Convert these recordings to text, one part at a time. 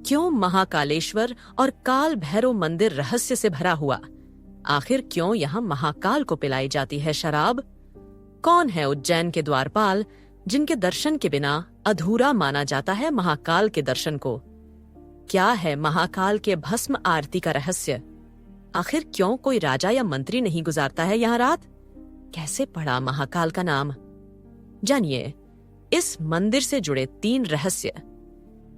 क्यों महाकालेश्वर और काल भैरव मंदिर रहस्य से भरा हुआ? आखिर क्यों यहाँ महाकाल को पिलाई जाती है शराब? कौन है उज्जैन के द्वारपाल जिनके दर्शन के बिना अधूरा माना जाता है महाकाल के दर्शन को? क्या है महाकाल के भस्म आरती का रहस्य? आखिर क्यों कोई राजा या मंत्री नहीं गुजारता है यहाँ रात? कैसे पड़ा महाकाल का नाम? जानिए इस मंदिर से जुड़े 3 रहस्य।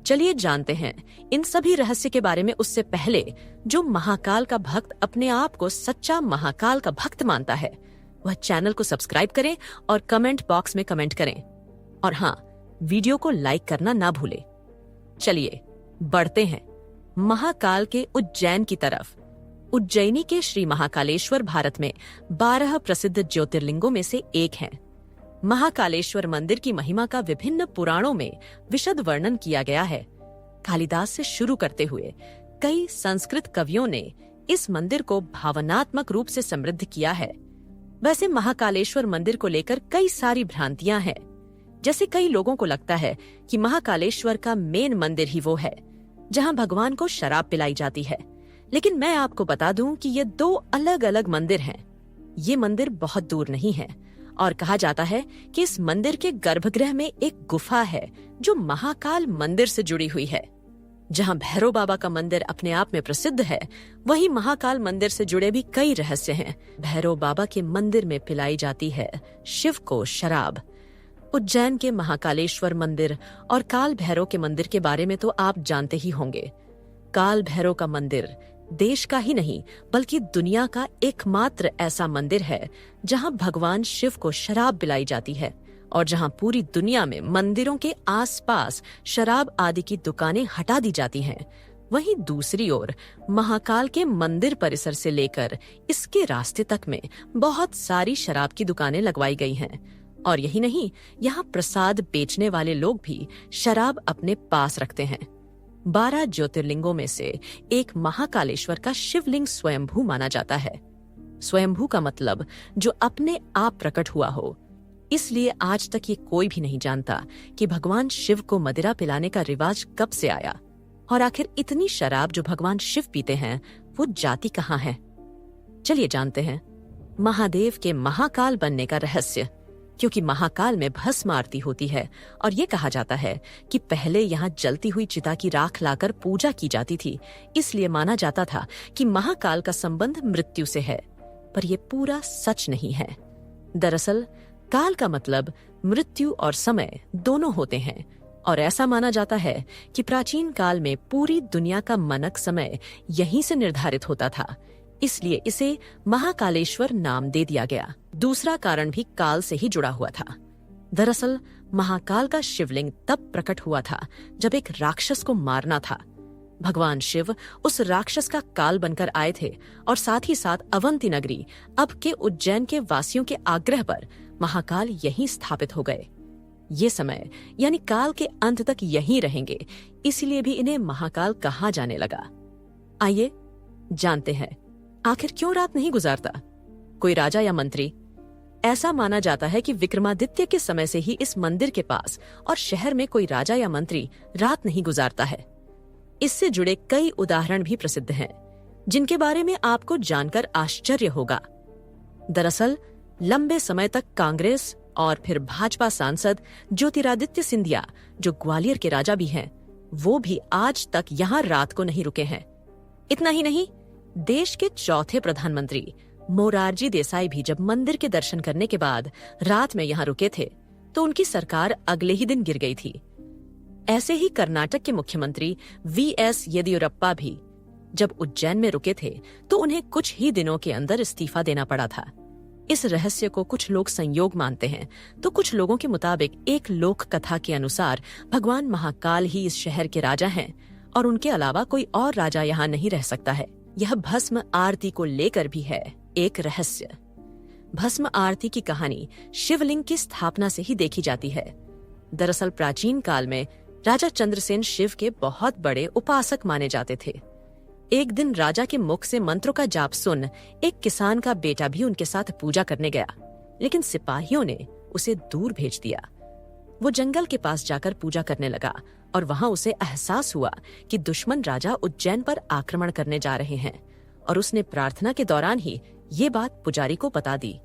चलिए जानते हैं इन सभी रहस्य के बारे में। उससे पहले जो महाकाल का भक्त अपने आप को सच्चा महाकाल का भक्त मानता है वह चैनल को सब्सक्राइब करें और कमेंट बॉक्स में कमेंट करें। और हाँ, वीडियो को लाइक करना ना भूलें। चलिए बढ़ते हैं महाकाल के उज्जैन की तरफ। उज्जैनी के श्री महाकालेश्वर भारत में 12 प्रसिद्ध ज्योतिर्लिंगों में से एक हैं। महाकालेश्वर मंदिर की महिमा का विभिन्न पुराणों में विशद वर्णन किया गया है। कालिदास से शुरू करते हुए कई संस्कृत कवियों ने इस मंदिर को भावनात्मक रूप से समृद्ध किया है। वैसे महाकालेश्वर मंदिर को लेकर कई सारी भ्रांतियां हैं। जैसे कई लोगों को लगता है कि महाकालेश्वर का मेन मंदिर ही वो है जहां भगवान को शराब पिलाई जाती है, लेकिन मैं आपको बता दूं कि ये 2 अलग अलग मंदिर हैं। ये मंदिर बहुत दूर नहीं है और कहा जाता है कि इस मंदिर के गर्भगृह में एक गुफा है जो महाकाल मंदिर से जुड़ी हुई है। जहां भैरव बाबा का मंदिर अपने आप में प्रसिद्ध है, वहीं महाकाल मंदिर से जुड़े भी कई रहस्य हैं। भैरव बाबा के मंदिर में पिलाई जाती है शिव को शराब। उज्जैन के महाकालेश्वर मंदिर और काल भैरव के मंदिर के बारे में तो आप जानते ही होंगे। काल भैरव का मंदिर देश का ही नहीं बल्कि दुनिया का एकमात्र ऐसा मंदिर है जहां भगवान शिव को शराब पिलाई जाती है और जहां पूरी दुनिया में मंदिरों के आसपास शराब आदि की दुकानें हटा दी जाती हैं। वहीं दूसरी ओर महाकाल के मंदिर परिसर से लेकर इसके रास्ते तक में बहुत सारी शराब की दुकानें लगवाई गई हैं। और यही नहीं, यहाँ प्रसाद बेचने वाले लोग भी शराब अपने पास रखते हैं। 12 ज्योतिर्लिंगों में से एक महाकालेश्वर का शिवलिंग स्वयंभू माना जाता है। स्वयंभू का मतलब जो अपने आप प्रकट हुआ हो। इसलिए आज तक ये कोई भी नहीं जानता कि भगवान शिव को मदिरा पिलाने का रिवाज कब से आया और आखिर इतनी शराब जो भगवान शिव पीते हैं वो जाती कहाँ है। चलिए जानते हैं महादेव के महाकाल बनने का रहस्य। क्योंकि महाकाल में भस्म आरती होती है और ये कहा जाता है कि पहले यहाँ जलती हुई चिता की राख लाकर पूजा की जाती थी, इसलिए माना जाता था कि महाकाल का संबंध मृत्यु से है। पर यह पूरा सच नहीं है। दरअसल काल का मतलब मृत्यु और समय दोनों होते हैं और ऐसा माना जाता है कि प्राचीन काल में पूरी दुनिया का मानक समय यहीं से निर्धारित होता था, इसलिए इसे महाकालेश्वर नाम दे दिया गया। दूसरा कारण भी काल से ही जुड़ा हुआ था। दरअसल महाकाल का शिवलिंग तब प्रकट हुआ था जब एक राक्षस को मारना था। भगवान शिव उस राक्षस का काल बनकर आए थे और साथ ही साथ अवंती नगरी, अब के उज्जैन के वासियों के आग्रह पर महाकाल यहीं स्थापित हो गए। ये समय यानी काल के अंत तक यहीं रहेंगे, इसलिए भी इन्हें महाकाल कहा जाने लगा। आइए जानते हैं आखिर क्यों रात नहीं गुजारता कोई राजा या मंत्री। ऐसा माना जाता है कि विक्रमादित्य के समय से ही इस मंदिर के पास और शहर में कोई राजा या मंत्री रात नहीं गुजारता है। इससे जुड़े कई उदाहरण भी प्रसिद्ध हैं, जिनके बारे में आपको जानकर आश्चर्य होगा। दरअसल लंबे समय तक कांग्रेस और फिर भाजपा सांसद ज्योतिरादित्य सिंधिया, जो ग्वालियर के राजा भी हैं, वो भी आज तक यहाँ रात को नहीं रुके हैं। इतना ही नहीं, देश के चौथे प्रधानमंत्री मोरारजी देसाई भी जब मंदिर के दर्शन करने के बाद रात में यहाँ रुके थे तो उनकी सरकार अगले ही दिन गिर गई थी। ऐसे ही कर्नाटक के मुख्यमंत्री वीएस येदियुरप्पा भी जब उज्जैन में रुके थे तो उन्हें कुछ ही दिनों के अंदर इस्तीफा देना पड़ा था। इस रहस्य को कुछ लोग संयोग मानते हैं तो कुछ लोगों के मुताबिक एक लोक कथा के अनुसार भगवान महाकाल ही इस शहर के राजा हैं और उनके अलावा कोई और राजा यहाँ नहीं रह सकता है। यह भस्म आरती को लेकर भी है एक रहस्य। भस्म आरती की कहानी शिवलिंग की स्थापना से ही देखी जाती है। दरअसल प्राचीन काल में राजा चंद्रसेन शिव के बहुत बड़े उपासक माने जाते थे। एक दिन राजा के मुख से मंत्रों का जाप सुन एक किसान का बेटा भी उनके साथ पूजा करने गया, लेकिन सिपाहियों ने उसे दूर भेज दिया। वो जंगल के पास जाकर पूजा करने लगा और वहां उसे एहसास हुआ कि दुश्मन राजा उज्जैन पर आक्रमण करने जा रहे हैं और उसने प्रार्थना के दौरान ही ये बात पुजारी को बता दी।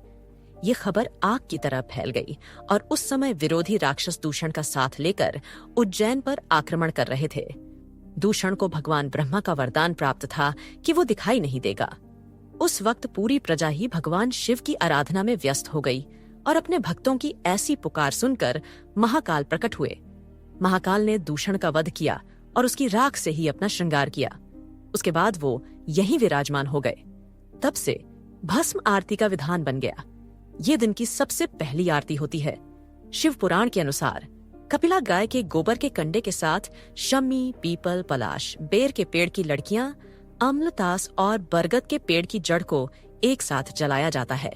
ये खबर आग की तरह फैल गई और उस समय विरोधी राक्षस दूषण का साथ लेकर उज्जैन पर आक्रमण कर रहे थे। दूषण को भगवान ब्रह्मा का वरदान प्राप्त था कि वो दिखाई नहीं देगा। उस वक्त पूरी प्रजा ही भगवान शिव की आराधना में व्यस्त हो गई और अपने भक्तों की ऐसी पुकार सुनकर महाकाल प्रकट हुए। महाकाल ने दूषण का वध किया और उसकी राख से ही अपना श्रृंगार किया। उसके बाद वो यहीं विराजमान हो गए। तब से भस्म आरती का विधान बन गया। ये दिन की सबसे पहली आरती होती है। शिव पुराण के अनुसार कपिला गाय के गोबर के कंडे के साथ शमी, पीपल, पलाश, बेर के पेड़ की लड़कियां, अम्लतास और बरगद के पेड़ की जड़ को एक साथ जलाया जाता है।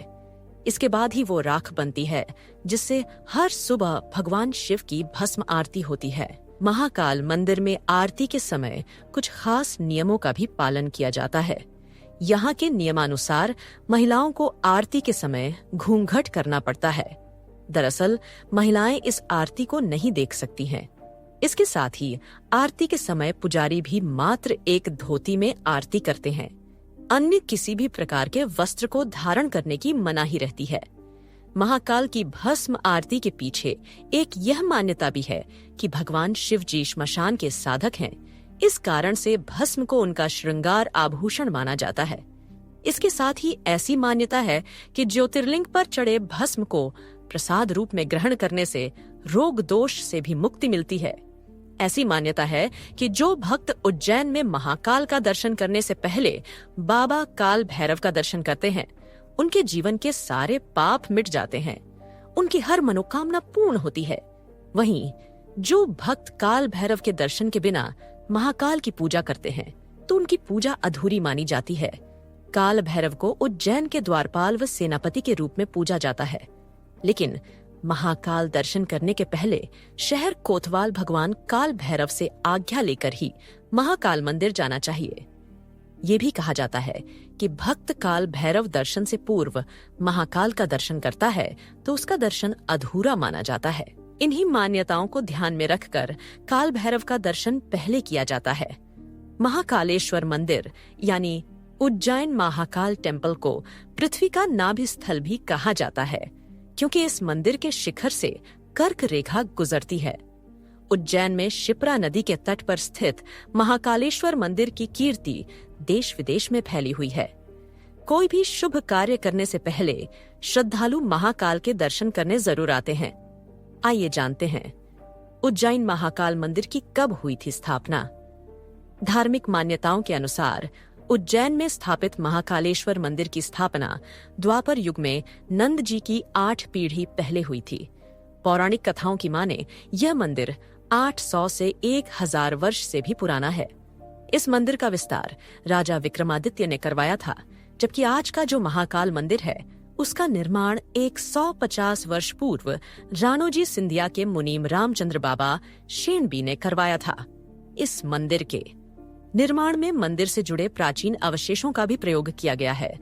इसके बाद ही वो राख बनती है जिससे हर सुबह भगवान शिव की भस्म आरती होती है। महाकाल मंदिर में आरती के समय कुछ खास नियमों का भी पालन किया जाता है। यहाँ के नियमानुसार महिलाओं को आरती के समय घूंघट करना पड़ता है। दरअसल महिलाएं इस आरती को नहीं देख सकती हैं। इसके साथ ही आरती के समय पुजारी भी मात्र एक धोती में आरती करते हैं। अन्य किसी भी प्रकार के वस्त्र को धारण करने की मनाही रहती है। महाकाल की भस्म आरती के पीछे एक यह मान्यता भी है कि भगवान शिव जी श्मशान के साधक हैं। इस कारण से भस्म को उनका श्रृंगार आभूषण माना जाता है। इसके साथ ही ऐसी मान्यता है कि ज्योतिर्लिंग पर चढ़े भस्म को प्रसाद रूप में ग्रहण करने से रोग दोष से भी मुक्ति मिलती है। ऐसी मान्यता है कि जो भक्त उज्जैन में महाकाल का दर्शन करने से पहले बाबा काल भैरव का दर्शन करते हैं, उनके जीवन के सारे पाप मिट जाते हैं, उनकी हर मनोकामना पूर्ण होती है। वहीं जो भक्त काल भैरव के दर्शन के बिना महाकाल की पूजा करते हैं तो उनकी पूजा अधूरी मानी जाती है। काल भैरव को उज्जैन के द्वारपाल व सेनापति के रूप में पूजा जाता है, लेकिन महाकाल दर्शन करने के पहले शहर कोतवाल भगवान काल भैरव से आज्ञा लेकर ही महाकाल मंदिर जाना चाहिए। ये भी कहा जाता है कि भक्त काल भैरव दर्शन से पूर्व महाकाल का दर्शन करता है तो उसका दर्शन अधूरा माना जाता है। इन्हीं मान्यताओं को ध्यान में रखकर काल भैरव का दर्शन पहले किया जाता है। महाकालेश्वर मंदिर यानी उज्जैन महाकाल टेम्पल को पृथ्वी का नाभि स्थल भी कहा जाता है, क्योंकि इस मंदिर के शिखर से कर्क रेखा गुजरती है। उज्जैन में शिप्रा नदी के तट पर स्थित महाकालेश्वर मंदिर की कीर्ति देश विदेश में फैली हुई है। कोई भी शुभ कार्य करने से पहले श्रद्धालु महाकाल के दर्शन करने जरूर आते हैं। आइए जानते हैं उज्जैन महाकाल मंदिर की कब हुई थी स्थापना। धार्मिक मान्यताओं के अनुसार उज्जैन में स्थापित महाकालेश्वर मंदिर की स्थापना द्वापर युग में नंद जी की 8 पीढ़ी पहले हुई थी। पौराणिक कथाओं की माने यह मंदिर 800 से 1000 वर्ष से भी पुराना है। इस मंदिर का विस्तार राजा विक्रमादित्य ने करवाया था, जबकि आज का जो महाकाल मंदिर है उसका निर्माण 150 वर्ष पूर्व राणोजी सिंधिया के मुनीम रामचंद्र बाबा शेणबी ने करवाया था। इस मंदिर के निर्माण में मंदिर से जुड़े प्राचीन अवशेषों का भी प्रयोग किया गया है,